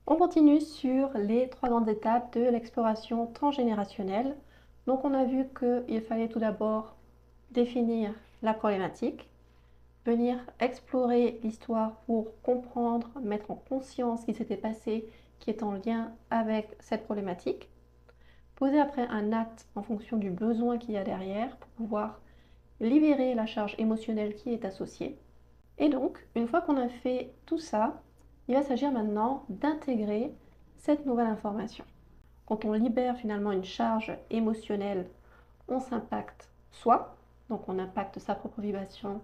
On continue sur les 3 grandes étapes de l'exploration transgénérationnelle. Donc on a vu qu'il fallait tout d'abord définir la problématique, venir explorer l'histoire pour comprendre, mettre en conscience ce qui s'était passé, qui est en lien avec cette problématique, poser après un acte en fonction du besoin qu'il y a derrière pour pouvoir libérer la charge émotionnelle qui est associée. Et donc, une fois qu'on a fait tout ça, il va s'agir maintenant d'intégrer cette nouvelle information. Quand on libère finalement une charge émotionnelle, on s'impacte soi, donc on impacte sa propre vibration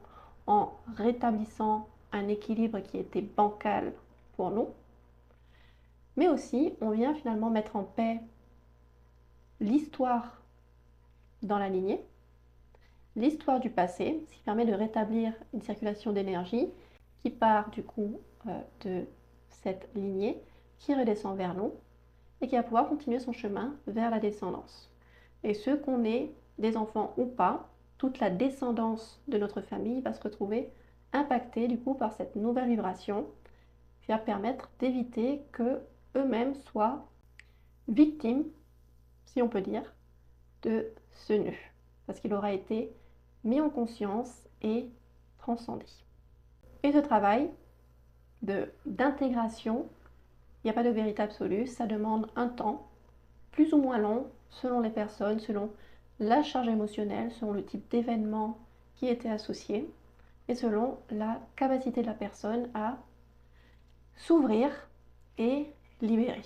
en rétablissant un équilibre qui était bancal pour nous, mais aussi on vient finalement mettre en paix l'histoire dans la lignée, l'histoire du passé, ce qui permet de rétablir une circulation d'énergie qui part du coup de cette lignée, qui redescend vers nous et qui va pouvoir continuer son chemin vers la descendance. Et ce qu'on ait des enfants ou pas, toute la descendance de notre famille va se retrouver impactée du coup par cette nouvelle vibration qui va permettre d'éviter que eux-mêmes soient victimes, si on peut dire, de ce nœud, parce qu'il aura été mis en conscience et transcendé. Et ce travail d'intégration, il n'y a pas de vérité absolue, ça demande un temps plus ou moins long selon les personnes, selon la charge émotionnelle, selon le type d'événement qui était associé et selon la capacité de la personne à s'ouvrir et libérer.